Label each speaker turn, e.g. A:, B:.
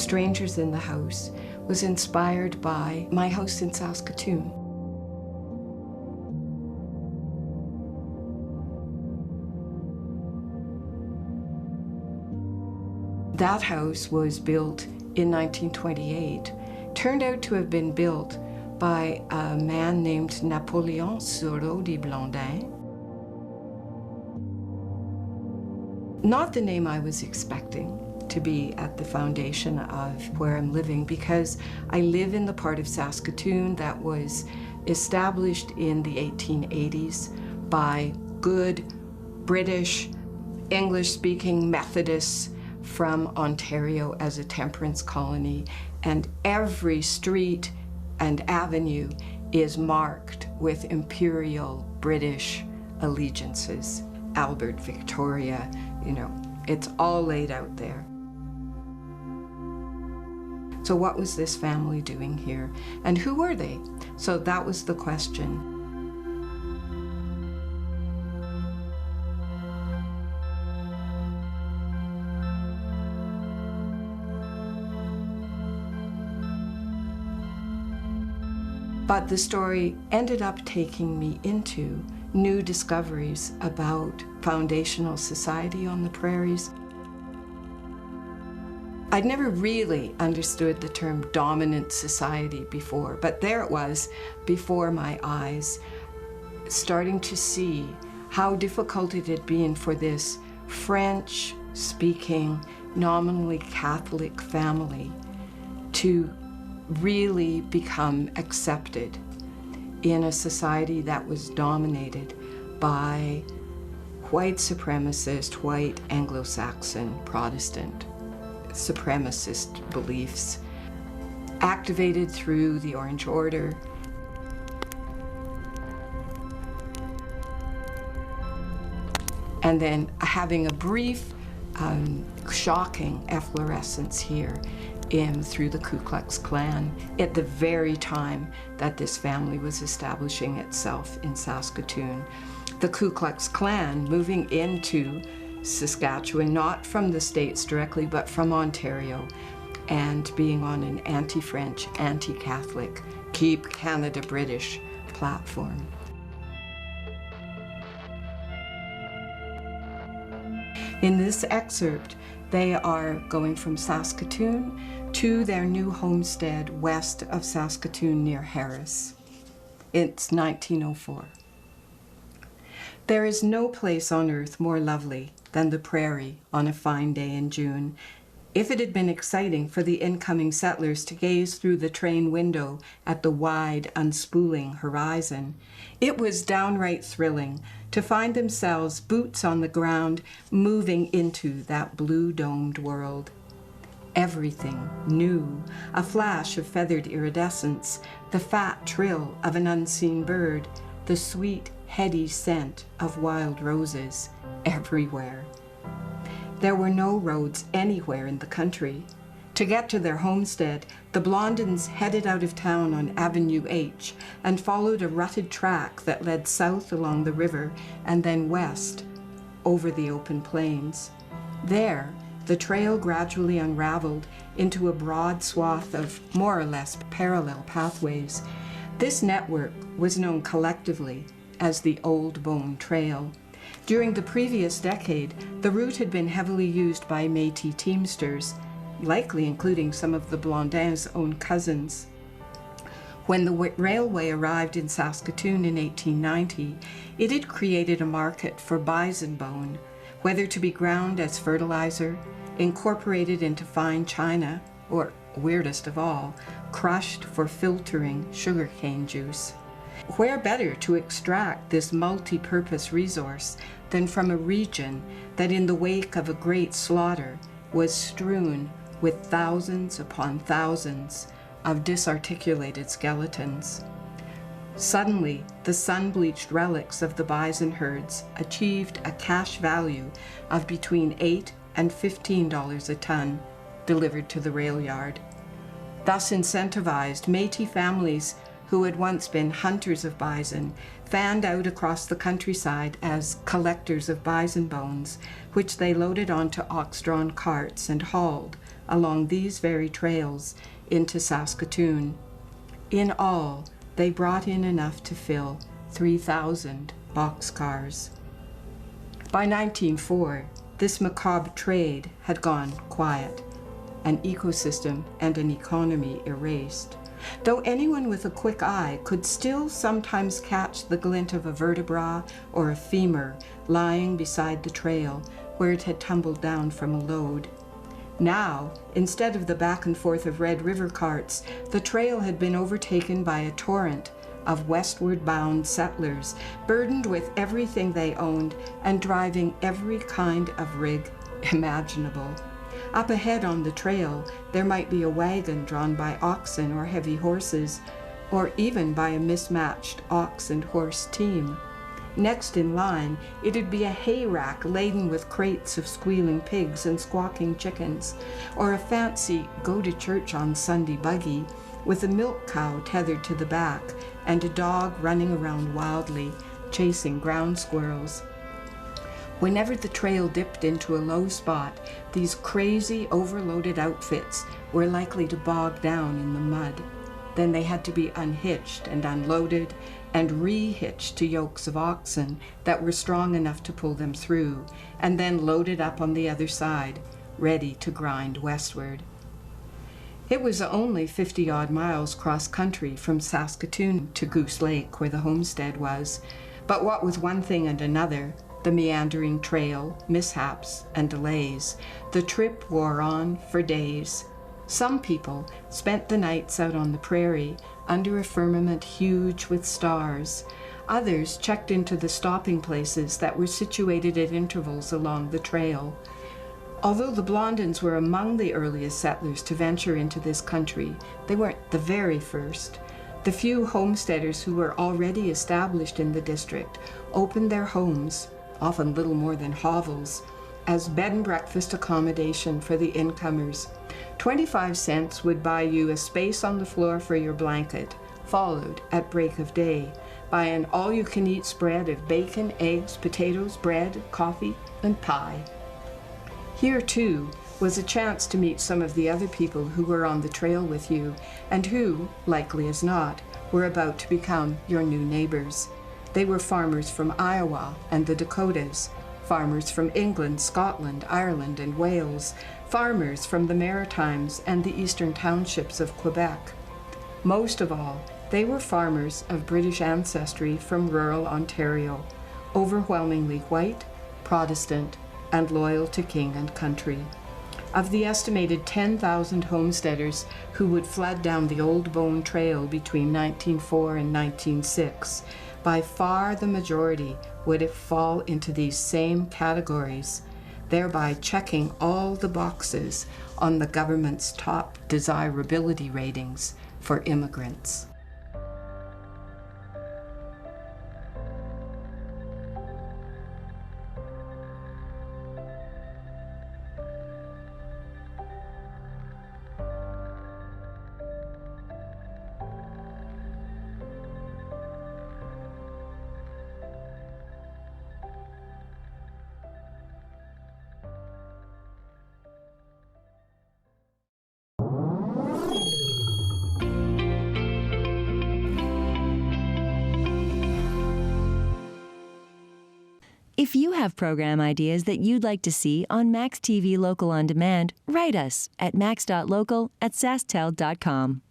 A: Strangers in the House was inspired by my house in Saskatoon. That house was built in 1928, turned out to have been built by a man named Napoléon Sureau de Blondin. Not the name I was expecting to be at the foundation of where I'm living, because I live in the part of Saskatoon that was established in the 1880s by good British, English-speaking Methodists from Ontario as a temperance colony, and every street and avenue is marked with imperial British allegiances. Albert, Victoria, it's all laid out there. So what was this family doing here? And who were they? So that was the question. But the story ended up taking me into new discoveries about foundational society on the prairies. I'd never really understood the term dominant society before, but there it was before my eyes, starting to see how difficult it had been for this French-speaking, nominally Catholic family to really become accepted in a society that was dominated by white supremacist, white Anglo-Saxon Protestant supremacist beliefs, activated through the Orange Order. And then having a brief, shocking efflorescence here through the Ku Klux Klan at the very time that this family was establishing itself in Saskatoon. The Ku Klux Klan moving into Saskatchewan, not from the States directly, but from Ontario, and being on an anti-French, anti-Catholic, keep Canada British platform. In this excerpt, they are going from Saskatoon to their new homestead west of Saskatoon near Harris. It's 1904. There is no place on earth more lovely than the prairie on a fine day in June. If it had been exciting for the incoming settlers to gaze through the train window at the wide, unspooling horizon, it was downright thrilling to find themselves boots on the ground, moving into that blue-domed world. Everything new, a flash of feathered iridescence, the fat trill of an unseen bird, the sweet, heady scent of wild roses, everywhere. There were no roads anywhere in the country. To get to their homestead, the Blondins headed out of town on Avenue H and followed a rutted track that led south along the river and then west over the open plains. There, the trail gradually unraveled into a broad swath of more or less parallel pathways. This network was known collectively as the Old Bone Trail. During the previous decade, the route had been heavily used by Métis teamsters, likely including some of the Blondins' own cousins. When the railway arrived in Saskatoon in 1890, it had created a market for bison bone, whether to be ground as fertilizer, incorporated into fine china, or, weirdest of all, crushed for filtering sugarcane juice. Where better to extract this multi-purpose resource than from a region that in the wake of a great slaughter was strewn with thousands upon thousands of disarticulated skeletons. Suddenly, the sun-bleached relics of the bison herds achieved a cash value of between $8 and $15 a ton, delivered to the rail yard. Thus incentivized, Métis families who had once been hunters of bison fanned out across the countryside as collectors of bison bones, which they loaded onto ox-drawn carts and hauled along these very trails into Saskatoon. In all, they brought in enough to fill 3,000 boxcars. By 1904, this macabre trade had gone quiet, an ecosystem and an economy erased, though anyone with a quick eye could still sometimes catch the glint of a vertebra or a femur lying beside the trail where it had tumbled down from a load. Now, instead of the back and forth of Red River carts, the trail had been overtaken by a torrent of westward bound settlers, burdened with everything they owned and driving every kind of rig imaginable. Up ahead on the trail, there might be a wagon drawn by oxen or heavy horses, or even by a mismatched ox and horse team. Next in line, it'd be a hay rack laden with crates of squealing pigs and squawking chickens, or a fancy go-to-church-on-Sunday buggy with a milk cow tethered to the back and a dog running around wildly, chasing ground squirrels. Whenever the trail dipped into a low spot, these crazy, overloaded outfits were likely to bog down in the mud. Then they had to be unhitched and unloaded and re-hitched to yokes of oxen that were strong enough to pull them through, and then loaded up on the other side, ready to grind westward. It was only 50-odd miles cross-country from Saskatoon to Goose Lake, where the homestead was, but what with one thing and another, the meandering trail, mishaps, and delays, the trip wore on for days. Some people spent the nights out on the prairie under a firmament huge with stars. Others checked into the stopping places that were situated at intervals along the trail. Although the Blondins were among the earliest settlers to venture into this country, they weren't the very first. The few homesteaders who were already established in the district opened their homes, often little more than hovels, as bed and breakfast accommodation for the incomers. 25 cents would buy you a space on the floor for your blanket, followed at break of day by an all-you-can-eat spread of bacon, eggs, potatoes, bread, coffee, and pie. Here, too, was a chance to meet some of the other people who were on the trail with you, and who, likely as not, were about to become your new neighbors. They were farmers from Iowa and the Dakotas, farmers from England, Scotland, Ireland, and Wales, farmers from the Maritimes and the eastern townships of Quebec. Most of all, they were farmers of British ancestry from rural Ontario, overwhelmingly white, Protestant, and loyal to king and country. Of the estimated 10,000 homesteaders who would flood down the Old Bone Trail between 1904 and 1906, by far the majority would fall into these same categories, thereby checking all the boxes on the government's top desirability ratings for immigrants.
B: If you have program ideas that you'd like to see on maxTV Local On Demand, write us at max.local@sastel.com.